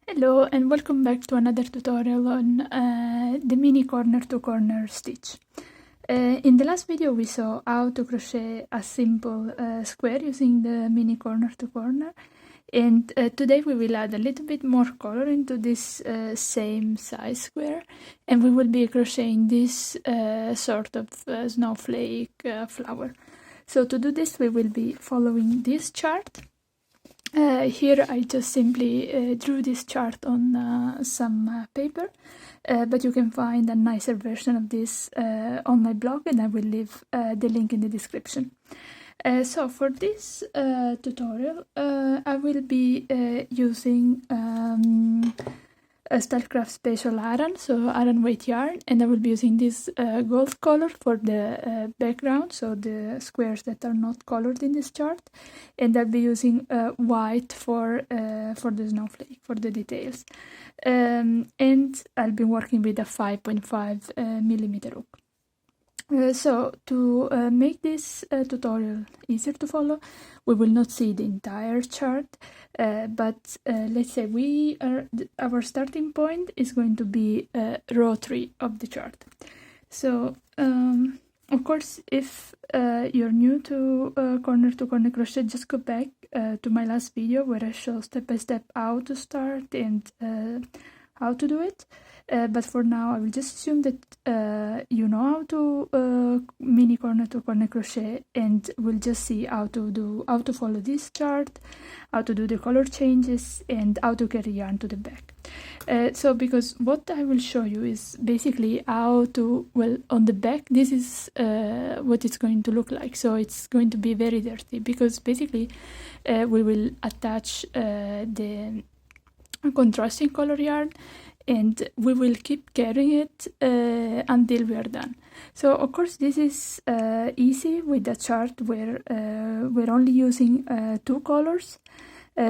Hello and welcome back to another tutorial on the mini corner to corner stitch. In the last video we saw how to crochet a simple square using the mini corner to corner, and today we will add a little bit more color into this same size square, and we will be crocheting this sort of snowflake flower. So to do this we will be following this chart. Here I just simply drew this chart on some paper, but you can find a nicer version of this on my blog, and I will leave the link in the description. So for this tutorial I will be using a Stylecraft Special Aran, so Aran weight yarn, and I will be using this gold color for the background, so the squares that are not colored in this chart, and I'll be using white for the snowflake, for the details, and I'll be working with a 5.5 millimeter hook. So to make this tutorial easier to follow, we will not see the entire chart, but let's say our starting point is going to be row 3 of the chart. So of course, if you're new to corner crochet, just go back to my last video where I show step by step how to start and how to do it. But for now I will just assume that you know how to mini corner to corner crochet, and we'll just see how to follow this chart, how to do the color changes, and how to carry yarn to the back. So because what I will show you is basically how to, well, on the back this is what it's going to look like. So it's going to be very dirty because basically we will attach the contrasting color yarn, and we will keep carrying it until we are done. So of course this is easy with the chart where we're only using 2 colors,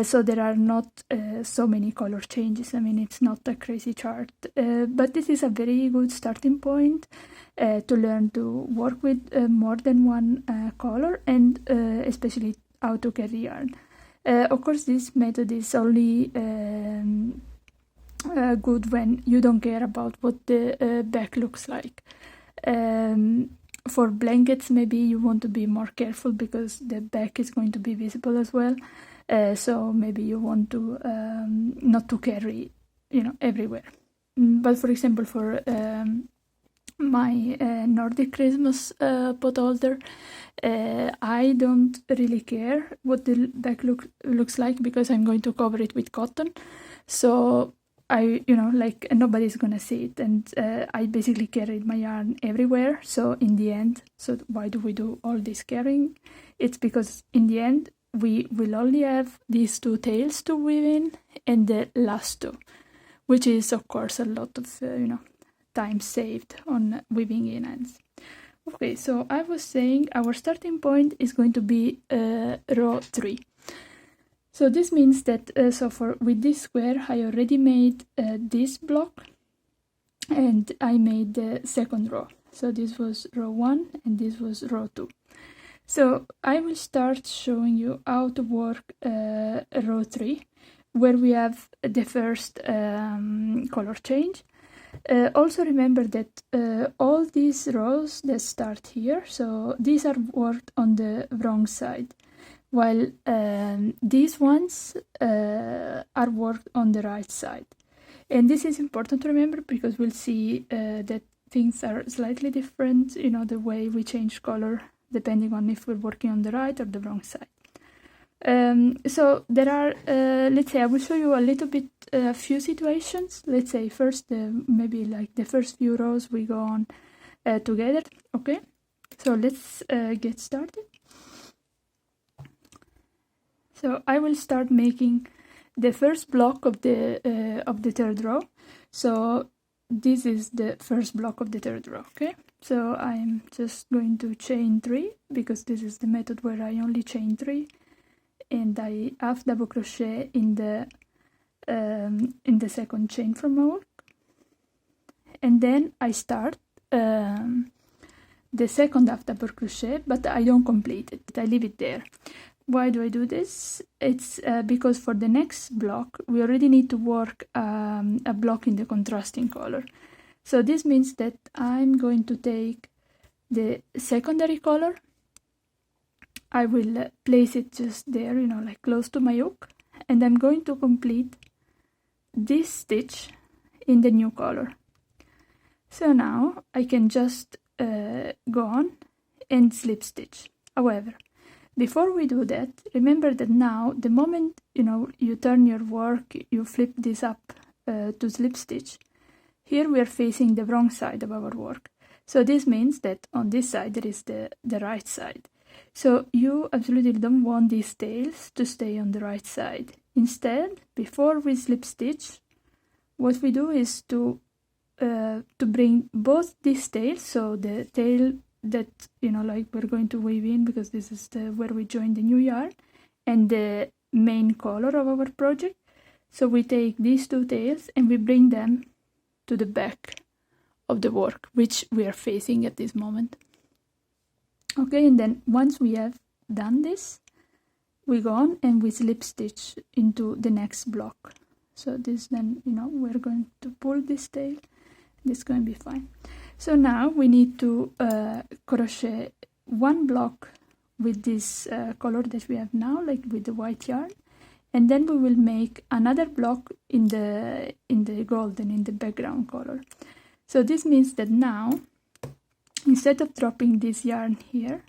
so there are not so many color changes. I mean, it's not a crazy chart, but this is a very good starting point to learn to work with more than one color, and especially how to carry yarn. Of course this method is only good when you don't care about what the back looks like. For blankets maybe you want to be more careful because the back is going to be visible as well, so maybe you want to not to carry, you know, everywhere. But for example, for my Nordic Christmas pot holder, I don't really care what the back looks like because I'm going to cover it with cotton, so like nobody's gonna see it, and I basically carried my yarn everywhere. So in the end, so why do we do all this carrying? It's because in the end we will only have these 2 tails to weave in and the last 2, which is of course a lot of time saved on weaving in ends. Okay, so I was saying our starting point is going to be row 3. So this means that with this square I already made this block, and I made the second row. So this was row 1 and this was row 2. So I will start showing you how to work row 3, where we have the first color change. Also remember that all these rows that start here, so these are worked on the wrong side, while these ones are worked on the right side. And this is important to remember because we'll see that things are slightly different, the way we change color depending on if we're working on the right or the wrong side. So there are, let's say I will show you a little bit a few situations. Let's say first maybe like the first few rows we go on together. Okay, so let's get started. So I will start making the first block of the 3rd row. So this is the first block of the 3rd row. Okay, so I'm just going to chain 3 because this is the method where I only chain 3, and I half double crochet in the second chain from my work, and then I start the second half double crochet, but I don't complete it. I leave it there. why do I do this? It's because for the next block we already need to work a block in the contrasting color. So this means that I'm going to take the secondary color, I will place it just there, you know, like close to my hook, and I'm going to complete this stitch in the new color. So now I can just go on and slip stitch. However, before we do that, remember that now the moment, you know, you turn your work, you flip this up to slip stitch, here we are facing the wrong side of our work. So this means that on this side there is the right side. So you absolutely don't want these tails to stay on the right side. Instead, before we slip stitch, what we do is to bring both these tails, so the tail that, you know, like we're going to weave in because this is where we join the new yarn, and the main color of our project. So we take these two tails and we bring them to the back of the work, which we are facing at this moment. Okay, and then once we have done this, we go on and we slip stitch into the next block. So this, then, you know, we're going to pull this tail. This is going to be fine. So now we need to crochet one block with this color that we have now, like with the white yarn, and then we will make another block in the golden, in the background color. So this means that now, instead of dropping this yarn here,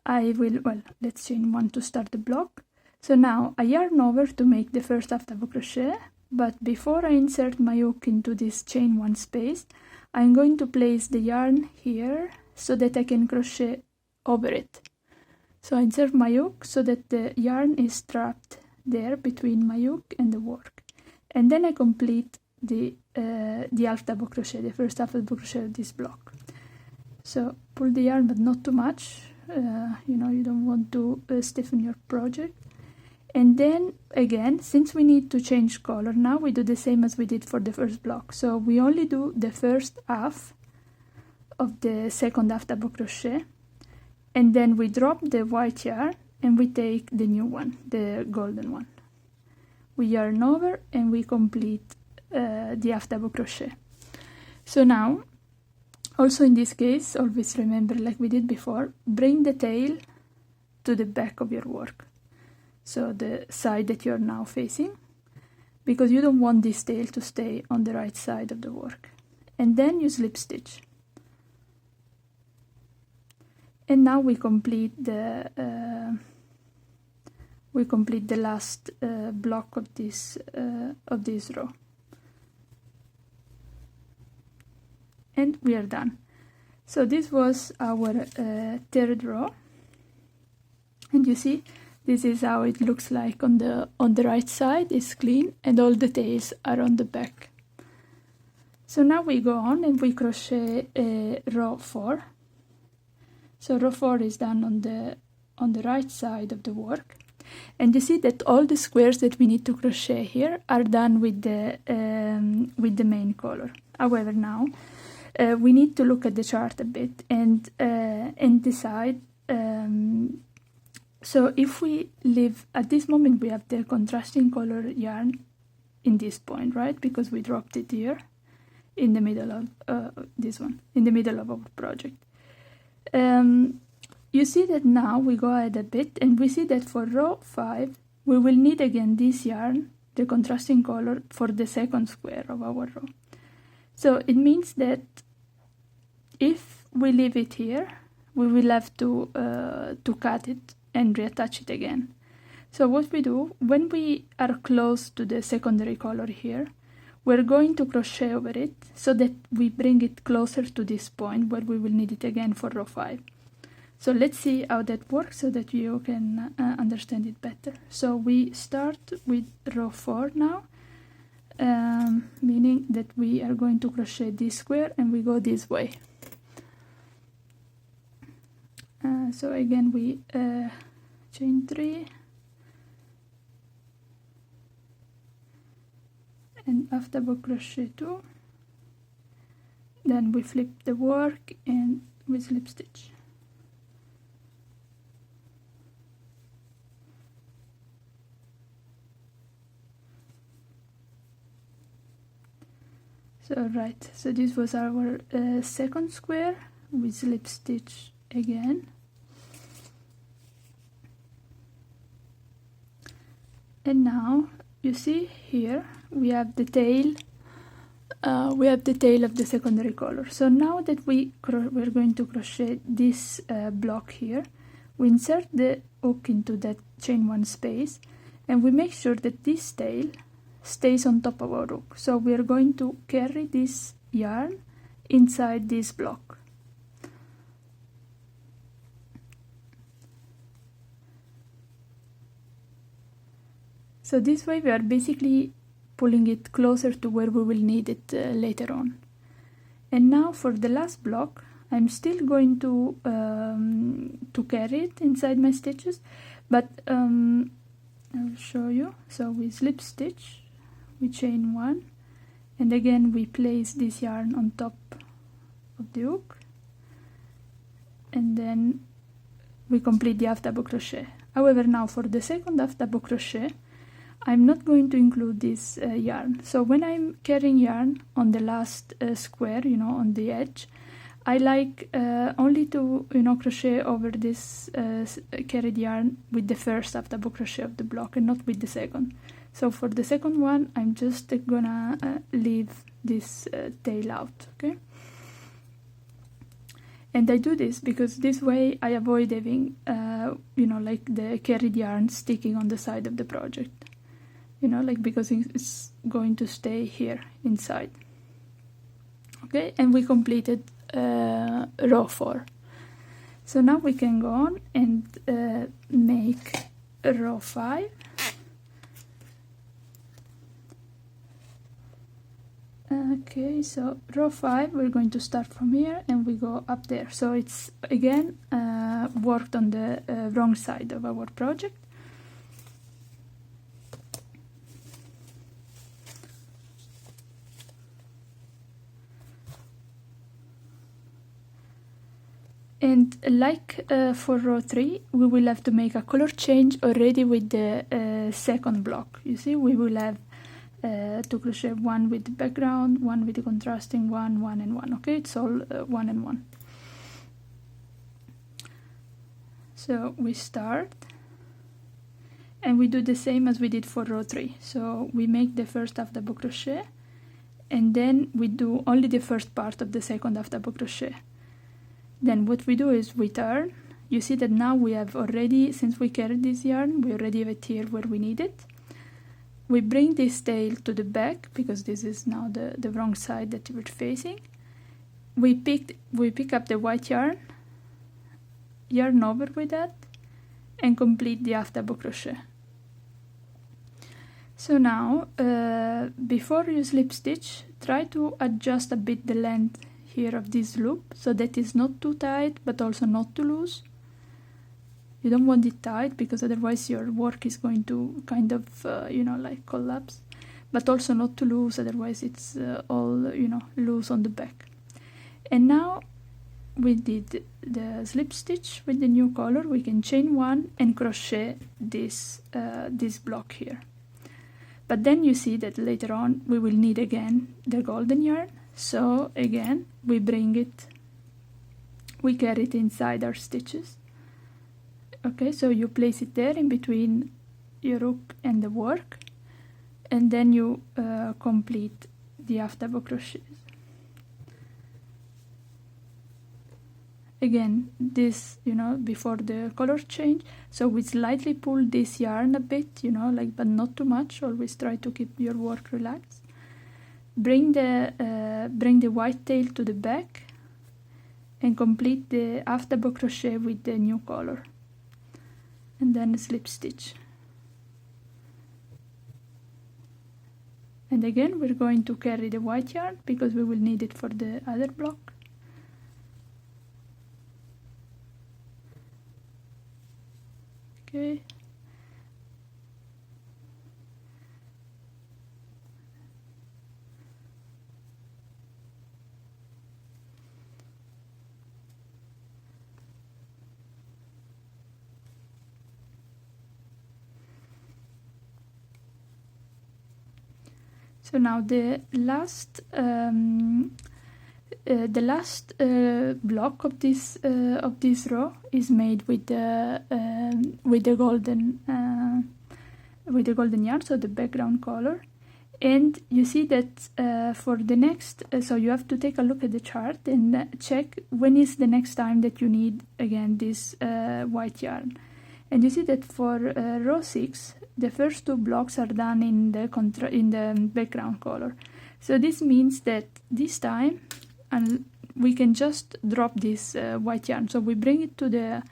I will, well, let's chain one to start the block. So now I yarn over to make the first half double crochet, but before I insert my hook into this chain one space, I'm going to place the yarn here so that I can crochet over it. So I insert my hook so that the yarn is trapped there between my hook and the work, and then I complete the half double crochet, the first half double crochet of this block. So pull the yarn, but not too much. You know, you don't want to stiffen your project. And then again, since we need to change color now, we do the same as we did for the first block. So we only do the first half of the second half double crochet, and then we drop the white yarn and we take the new one, the golden one. We yarn over and we complete the half double crochet. So now, also in this case, always remember, like we did before, bring the tail to the back of your work. So the side that you're now facing, because you don't want this tail to stay on the right side of the work. And then you slip stitch. And now we complete the last block of this row. And we are done. So this was our third row, and you see this is how it looks like on the right side. It's clean and all the tails are on the back. So now we go on and we crochet row 4. So row 4 is done on the right side of the work, and you see that all the squares that we need to crochet here are done with the main color. However, now we need to look at the chart a bit and decide. So if we leave, at this moment we have the contrasting color yarn in this point, right? Because we dropped it here in the middle of this one, in the middle of our project. You see that now we go ahead a bit and we see that for row 5 we will need again this yarn, the contrasting color, for the second square of our row. So it means that if we leave it here, we will have to cut it and reattach it again. So what we do, when we are close to the secondary color here, we're going to crochet over it so that we bring it closer to this point where we will need it again for row 5. So let's see how that works so that you can understand it better. So we start with row 4 now, meaning that we are going to crochet this square and we go this way. So again we chain 3 and half double crochet 2, then we flip the work and we slip stitch. So right, so this was our second square. We slip stitch again, and now you see here we have the tail. We have the tail of the secondary color. So now that we're going to crochet this block here, we insert the hook into that chain one space, and we make sure that this tail stays on top of our hook. So we are going to carry this yarn inside this block. So this way we are basically pulling it closer to where we will need it later on. And now for the last block, I'm still going to carry it inside my stitches, but I'll show you. So we slip stitch, we chain one, and again we place this yarn on top of the hook, and then we complete the half double crochet. However, now for the second half double crochet, I'm not going to include this yarn. So when I'm carrying yarn on the last square, you know, on the edge, I like only to, you know, crochet over this carried yarn with the first half double crochet of the block and not with the second. So for the second one, I'm just gonna leave this tail out, okay? And I do this because this way I avoid having, you know, like the carried yarn sticking on the side of the project. You know, like, because it's going to stay here inside. Okay, and we completed row 4. So now we can go on and make row 5. Okay, so row 5, we're going to start from here and we go up there. So it's again worked on the wrong side of our project. And like for row 3, we will have to make a color change already with the second block. You see, we will have to crochet one with the background, one with the contrasting, one and one. Okay, it's all 1 and 1. So we start and we do the same as we did for row 3. So we make the first half double crochet and then we do only the first part of the second half double crochet. Then what we do is we turn. You see that now we have already, since we carried this yarn, we already have it here where we need it. We bring this tail to the back because this is now the wrong side that we're facing. We pick up the white yarn over with that, and complete the half double crochet. So now, before you slip stitch, try to adjust a bit the length here of this loop so that it's not too tight but also not too loose. You don't want it tight because otherwise your work is going to kind of you know, like collapse, but also not too loose, otherwise it's all, you know, loose on the back. And now we did the slip stitch with the new color. We can chain one and crochet this this block here, but then you see that later on we will need again the golden yarn. So again we bring it, we carry it inside our stitches. Okay, so you place it there in between your hook and the work, and then you complete the half double crochets. Again, this, you know, before the color change, so we slightly pull this yarn a bit, you know, like, but not too much. Always try to keep your work relaxed. Bring the white tail to the back and complete the half double crochet with the new color, and then slip stitch. And again we're going to carry the white yarn because we will need it for the other block. Okay. So now the last block of this row is made with the golden yarn, so the background color. And you see that for the next, so you have to take a look at the chart and check when is the next time that you need again this white yarn. And you see that for row 6, the first 2 blocks are done in the background color. So this means that this time, and we can just drop this white yarn. So we bring it to the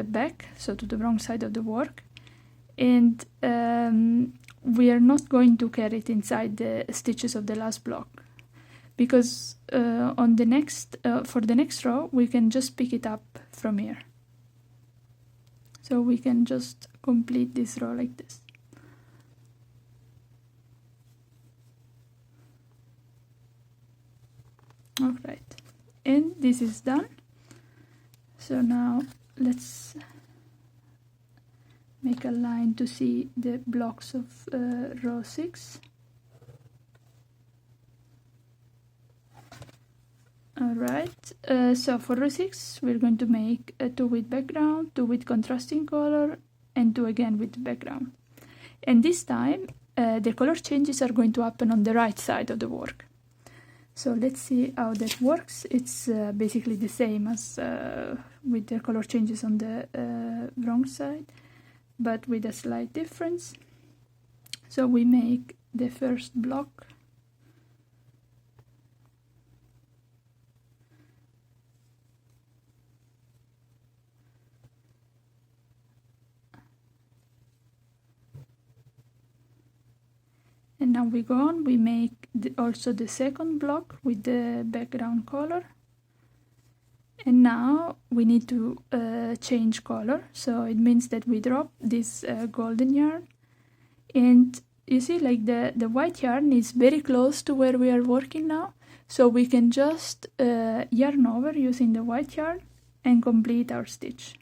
back, so to the wrong side of the work, and we are not going to carry it inside the stitches of the last block, because on the next for the next row we can just pick it up from here. So we can just complete this row like this. Alright, and this is done. So now let's make a line to see the blocks of row 6. Alright, so for row 6 we're going to make 2 with background, 2 with contrasting color, and 2 again with background. And this time the color changes are going to happen on the right side of the work. So let's see how that works. It's basically the same as with the color changes on the wrong side, but with a slight difference. So we make the first block, and now we go on, we make also the second block with the background color. And now we need to change color, so it means that we drop this golden yarn, and you see like the white yarn is very close to where we are working now, so we can just yarn over using the white yarn and complete our stitch.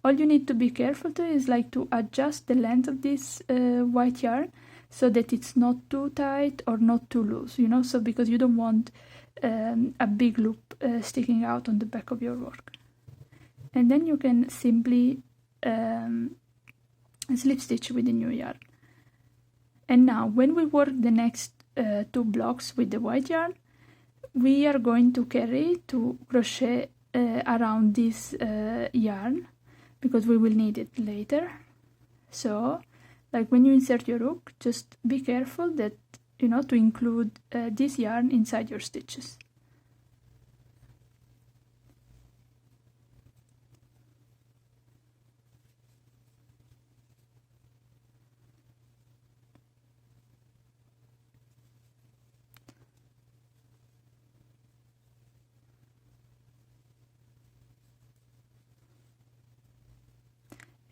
All you need to be careful to is like to adjust the length of this white yarn so that it's not too tight or not too loose, you know, so because you don't want a big loop sticking out on the back of your work. And then you can simply slip stitch with the new yarn. And now when we work the next 2 blocks with the white yarn, we are going to carry to crochet around this yarn, because we will need it later. So like when you insert your hook, just be careful that, you know, to include this yarn inside your stitches.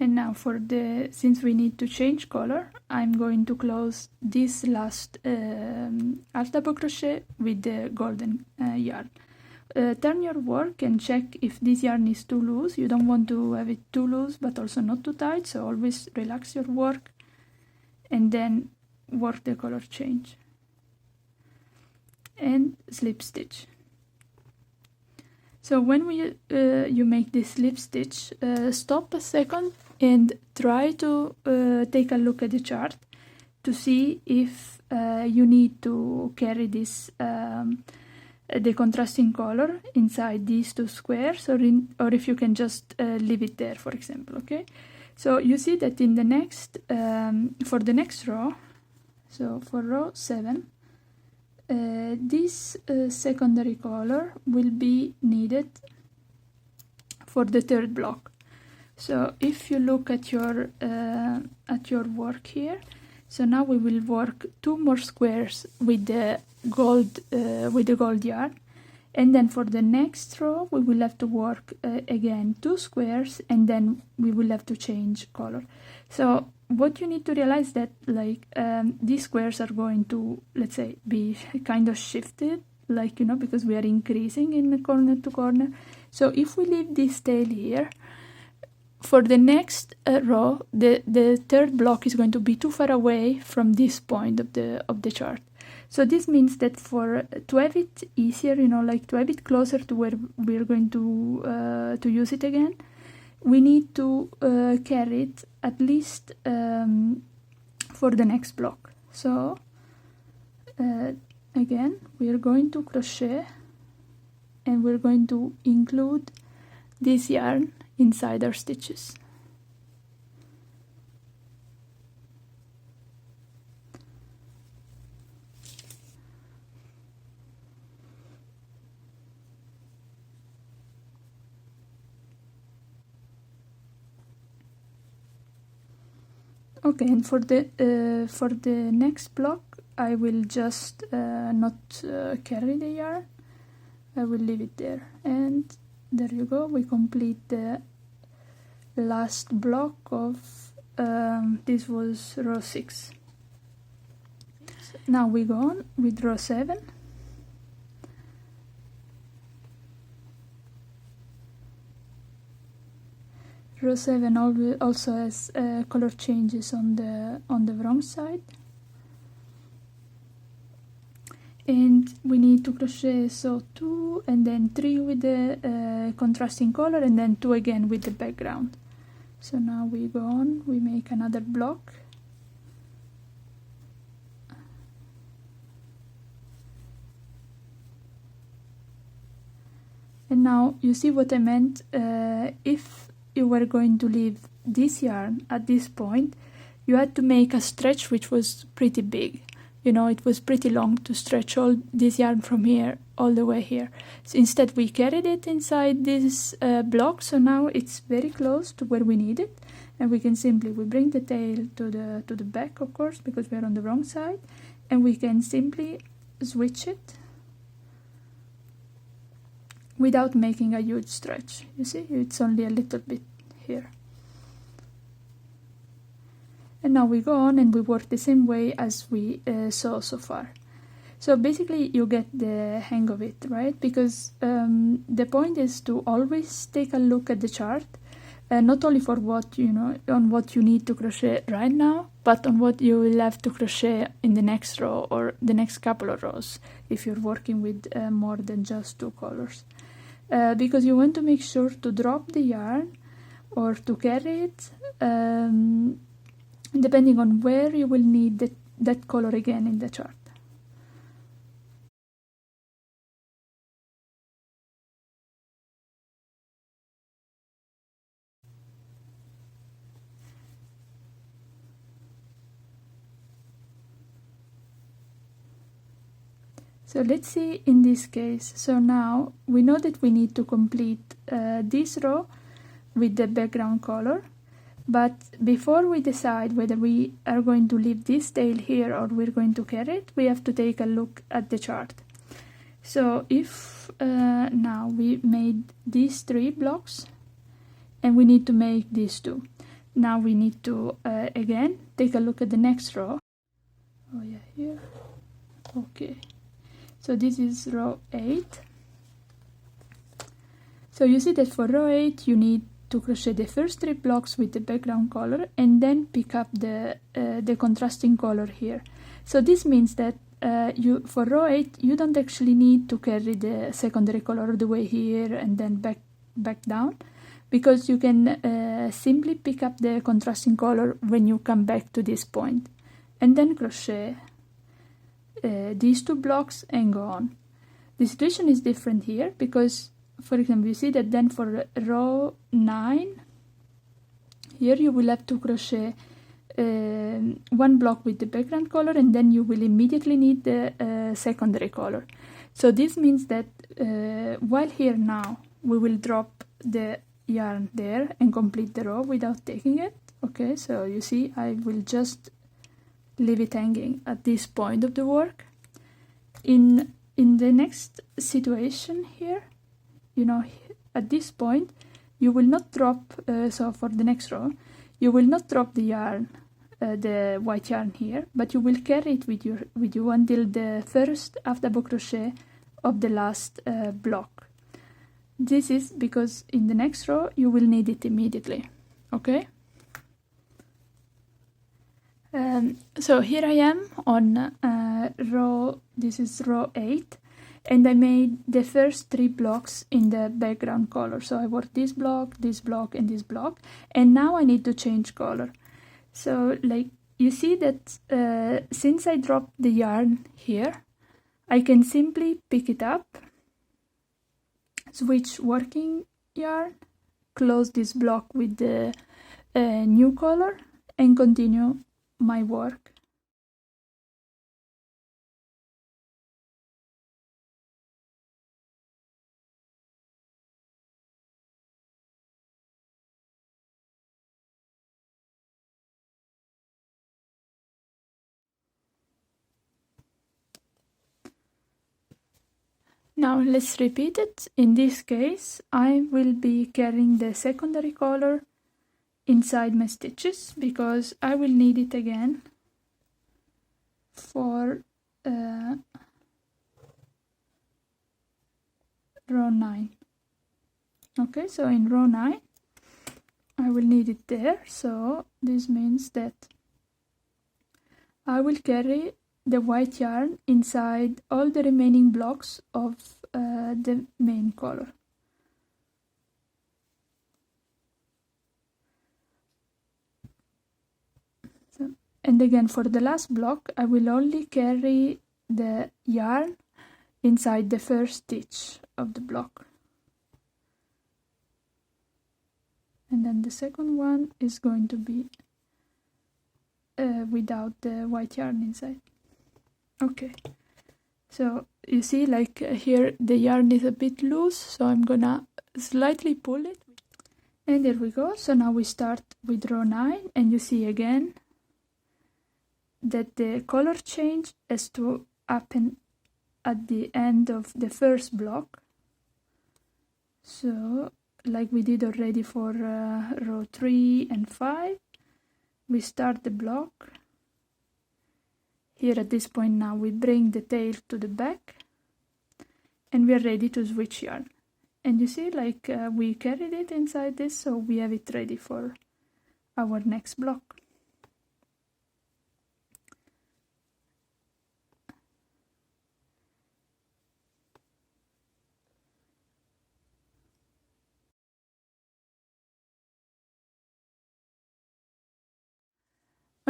And now for since we need to change color, I'm going to close this last half double crochet with the golden yarn. Turn your work and check if this yarn is too loose. You don't want to have it too loose but also not too tight, so always relax your work and then work the color change and slip stitch. So when you make this slip stitch, stop a second and try to take a look at the chart to see if you need to carry this the contrasting color inside these 2 squares, or if you can just leave it there, for example. Okay, so you see that in the next for the next row, so for row 7, this secondary color will be needed for the 3rd block. So if you look at your work here, so now we will work 2 more squares with the gold yarn, and then for the next row we will have to work again 2 squares, and then we will have to change color. So what you need to realize that like these squares are going to, let's say, be kind of shifted, like, you know, because we are increasing in the corner to corner. So if we leave this tail here, for the next row, the third block is going to be too far away from this point of the chart. So this means that to have it easier, like to have it closer to where we're going to use it again, we need to carry it at least for the next block. So again, we are going to crochet, and we're going to include this yarn inside our stitches. Okay, and for the next block, I will just not carry the yarn. I will leave it there, and there you go. We complete the last block of this was row 6. Now we go on with row 7. Row 7 also has color changes on the wrong side, and we need to crochet so 2 and then 3 with the contrasting color, and then 2 again with the background. So now we go on, we make another block, and now you see what I meant. If you were going to leave this yarn at this point, you had to make a stretch which was pretty big. It was pretty long to stretch all this yarn from here all the way here. So instead we carried it inside this block, so now it's very close to where we need it, and we can simply bring the tail to the back, of course, because we're on the wrong side, and we can simply switch it without making a huge stretch. You see, it's only a little bit here. And now we go on and we work the same way as we saw so far. So basically you get the hang of it, right? Because the point is to always take a look at the chart, not only for what on what you need to crochet right now, but on what you will have to crochet in the next row or the next couple of rows if you're working with more than just 2 colors. Because you want to make sure to drop the yarn or to carry it depending on where you will need that color again in the chart. So let's see in this case. So now we know that we need to complete this row with the background color. But before we decide whether we are going to leave this tail here or we're going to carry it, we have to take a look at the chart. So if now we made these 3 blocks and we need to make these 2. Now we need to again take a look at the next row. Oh yeah, here. Okay. So this is row 8. So you see that for row 8 you need to crochet the first 3 blocks with the background color and then pick up the contrasting color here. So this means that for row 8 you don't actually need to carry the secondary color all the way here and then back down, because you can simply pick up the contrasting color when you come back to this point and then crochet these 2 blocks and go on. The situation is different here because, for example, you see that then for row 9 here you will have to crochet 1 block with the background color, and then you will immediately need the secondary color. So this means that while here now we will drop the yarn there and complete the row without taking it. Okay, so you see I will just leave it hanging at this point of the work. In the next situation here, at this point you will not drop, so for the next row you will not drop the yarn, the white yarn here, but you will carry it with you until the first half double crochet of the last block. This is because in the next row you will need it immediately. Okay. So here I am on this is row 8, and I made the first 3 blocks in the background color. So I worked this block, and this block, and now I need to change color. So like you see that since I dropped the yarn here, I can simply pick it up, switch working yarn, close this block with the new color, and continue my work. Now let's repeat it. In this case, I will be carrying the secondary color inside my stitches because I will need it again for row 9. Okay, so in row 9 I will need it there, so this means that I will carry the white yarn inside all the remaining blocks of the main color. And again, for the last block, I will only carry the yarn inside the first stitch of the block. And then the second one is going to be without the white yarn inside. Okay, so you see, like here the yarn is a bit loose, so I'm gonna slightly pull it. And there we go. So now we start with row 9, and you see again that the color change has to happen at the end of the first block. So like we did already for row 3 and 5, we start the block. Here at this point now we bring the tail to the back, and we are ready to switch yarn. And you see, like we carried it inside this, so we have it ready for our next block.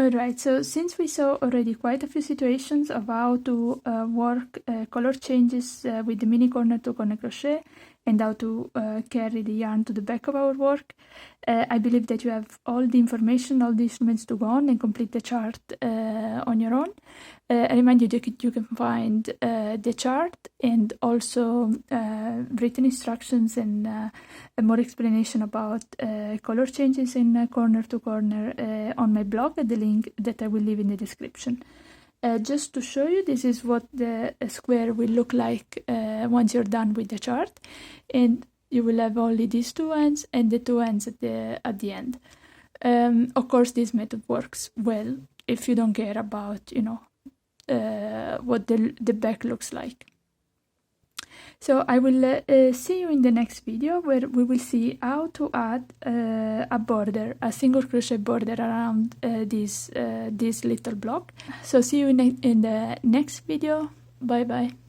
Alright, so since we saw already quite a few situations of how to work color changes with the mini corner to corner crochet and how to carry the yarn to the back of our work, I believe that you have all the information, all the instruments to go on and complete the chart on your own. I remind you that you can find the chart and also written instructions and more explanation about color changes in corner to corner on my blog at the link that I will leave in the description. Just to show you, this is what the square will look like once you're done with the chart, and you will have only these two ends and the two ends at the end. Of course, this method works well if you don't care about, you know, what the back looks like. So I will see you in the next video, where we will see how to add a border, a single crochet border around this little block. So see you in the next video. Bye bye.